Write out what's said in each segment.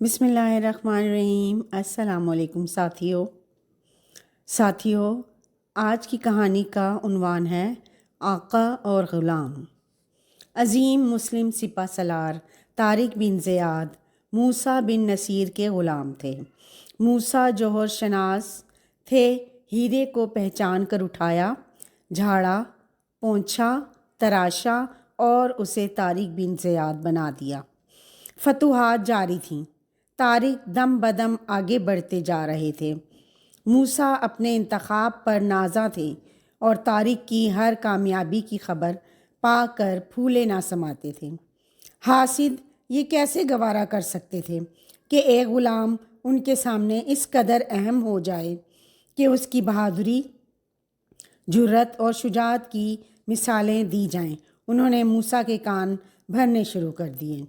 بسم اللہ الرحمن الرحیم۔ السلام علیکم ساتھیوں، آج کی کہانی کا عنوان ہے آقا اور غلام۔ عظیم مسلم سپہ سالار طارق بن زیاد موسیٰ بن نصیر کے غلام تھے۔ موسیٰ جوہر شناس تھے، ہیرے کو پہچان کر اٹھایا، جھاڑا، پونچھا، تراشا اور اسے طارق بن زیاد بنا دیا۔ فتوحات جاری تھیں، طارق دم بدم آگے بڑھتے جا رہے تھے۔ موسیٰ اپنے انتخاب پر نازاں تھے اور طارق کی ہر کامیابی کی خبر پا کر پھولے نہ سماتے تھے۔ حاسد یہ کیسے گوارا کر سکتے تھے کہ ایک غلام ان کے سامنے اس قدر اہم ہو جائے کہ اس کی بہادری، جرأت اور شجاعت کی مثالیں دی جائیں۔ انہوں نے موسیٰ کے کان بھرنے شروع کر دیے۔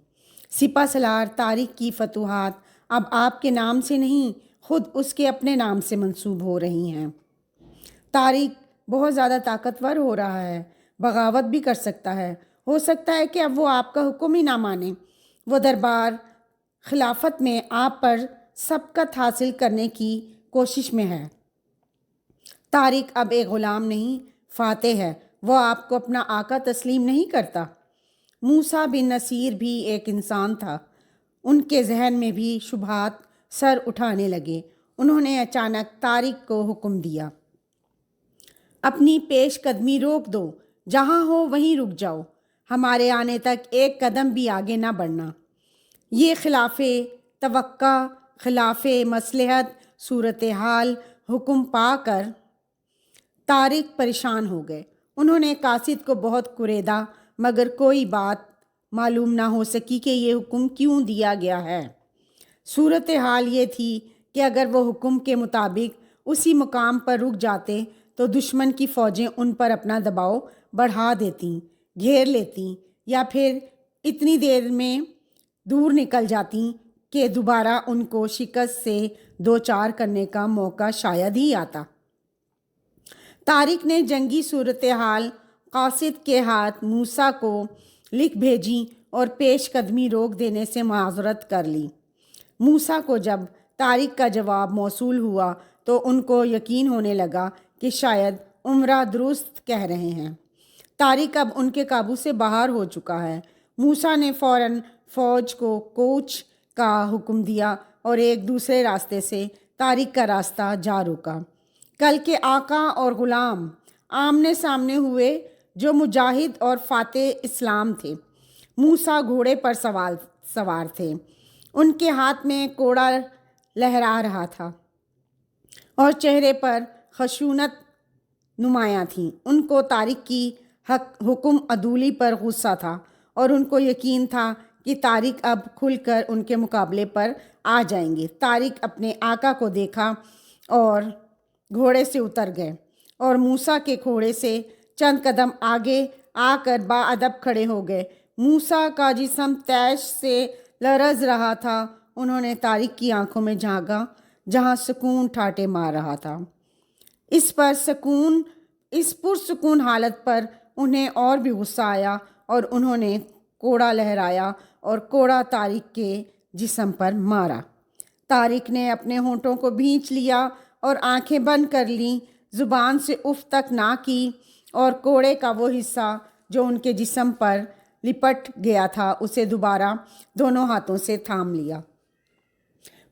سپہ سالار طارق کی فتوحات اب آپ کے نام سے نہیں، خود اس کے اپنے نام سے منسوب ہو رہی ہیں۔ طارق بہت زیادہ طاقتور ہو رہا ہے، بغاوت بھی کر سکتا ہے۔ ہو سکتا ہے کہ اب وہ آپ کا حکم ہی نہ مانے۔ وہ دربار خلافت میں آپ پر سبقت حاصل کرنے کی کوشش میں ہے۔ طارق اب ایک غلام نہیں، فاتح ہے۔ وہ آپ کو اپنا آقا تسلیم نہیں کرتا۔ موسیٰ بن نصیر بھی ایک انسان تھا۔ ان کے ذہن میں بھی شبہات سر اٹھانے لگے۔ انہوں نے اچانک طارق کو حکم دیا، اپنی پیش قدمی روک دو، جہاں ہو وہیں رک جاؤ، ہمارے آنے تک ایک قدم بھی آگے نہ بڑھنا۔ یہ خلاف توقع، خلاف مصلحت صورتحال حکم پا کر طارق پریشان ہو گئے۔ انہوں نے قاصد کو بہت کوریدا، مگر کوئی بات معلوم نہ ہو سکی کہ یہ حکم کیوں دیا گیا ہے۔ صورتحال یہ تھی کہ اگر وہ حکم کے مطابق اسی مقام پر رک جاتے تو دشمن کی فوجیں ان پر اپنا دباؤ بڑھا دیتیں، گھیر لیتیں، یا پھر اتنی دیر میں دور نکل جاتیں کہ دوبارہ ان کو شکست سے دوچار کرنے کا موقع شاید ہی آتا۔ طارق نے جنگی صورتحال قاصد کے ہاتھ موسیٰ کو لکھ بھیجی اور پیش قدمی روک دینے سے معذرت کر لی۔ موسیٰ کو جب طارق کا جواب موصول ہوا تو ان کو یقین ہونے لگا کہ شاید عمرہ درست کہہ رہے ہیں۔ طارق اب ان کے قابو سے باہر ہو چکا ہے۔ موسیٰ نے فوراً فوج کو کوچ کا حکم دیا اور ایک دوسرے راستے سے طارق کا راستہ جا روکا۔ کل کے آقا اور غلام آمنے سامنے ہوئے، جو مجاہد اور فاتح اسلام تھے۔ موسیٰ گھوڑے پر سوار تھے، ان کے ہاتھ میں کوڑا لہرا رہا تھا اور چہرے پر خشونت نمایاں تھی۔ ان کو طارق کی حکم عدولی پر غصہ تھا اور ان کو یقین تھا کہ طارق اب کھل کر ان کے مقابلے پر آ جائیں گے۔ طارق اپنے آقا کو دیکھا اور گھوڑے سے اتر گئے اور موسیٰ کے گھوڑے سے چند قدم آگے آ کر باادب کھڑے ہو گئے۔ موسیٰ کا جسم طیش سے لرز رہا تھا۔ انہوں نے طارق کی آنکھوں میں جھانکا جہاں سکون ٹھاٹے مار رہا تھا۔ اس پرسکون حالت پر انہیں اور بھی غصہ آیا اور انہوں نے کوڑا لہرایا اور کوڑا طارق کے جسم پر مارا۔ طارق نے اپنے ہونٹوں کو بھینچ لیا اور آنکھیں بند کر لیں، زبان سے اف تک نہ کی، اور کوڑے کا وہ حصہ جو ان کے جسم پر لپٹ گیا تھا اسے دوبارہ دونوں ہاتھوں سے تھام لیا۔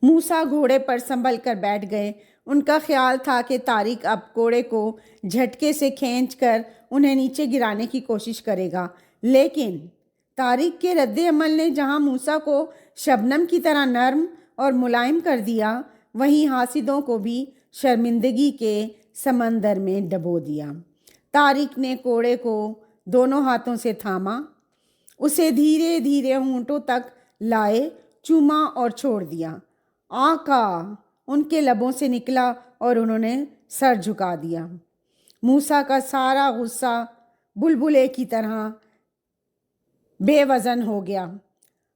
موسیٰ گھوڑے پر سنبھل کر بیٹھ گئے۔ ان کا خیال تھا کہ طارق اب کوڑے کو جھٹکے سے کھینچ کر انہیں نیچے گرانے کی کوشش کرے گا، لیکن طارق کے رد عمل نے جہاں موسیٰ کو شبنم کی طرح نرم اور ملائم کر دیا، وہیں حاسدوں کو بھی شرمندگی کے سمندر میں ڈبو دیا۔ طارق نے کوڑے کو دونوں ہاتھوں سے تھاما، اسے دھیرے دھیرے ہونٹوں تک لائے، چوما اور چھوڑ دیا۔ آقا ان کے لبوں سے نکلا اور انہوں نے سر جھکا دیا۔ موسیٰ کا سارا غصہ بلبلے کی طرح بے وزن ہو گیا۔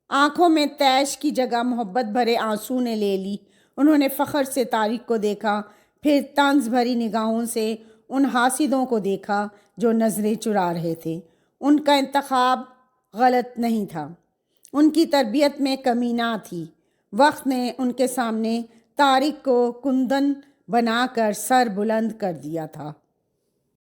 آنکھوں میں طیش کی جگہ محبت بھرے آنسو نے لے لی۔ انہوں نے فخر سے طارق کو دیکھا، پھر طنز بھری نگاہوں سے ان حاسدوں کو دیکھا جو نظریں چرا رہے تھے۔ ان کا انتخاب غلط نہیں تھا، ان کی تربیت میں کمی نہ تھی۔ وقت نے ان کے سامنے طارق کو کندن بنا کر سر بلند کر دیا تھا۔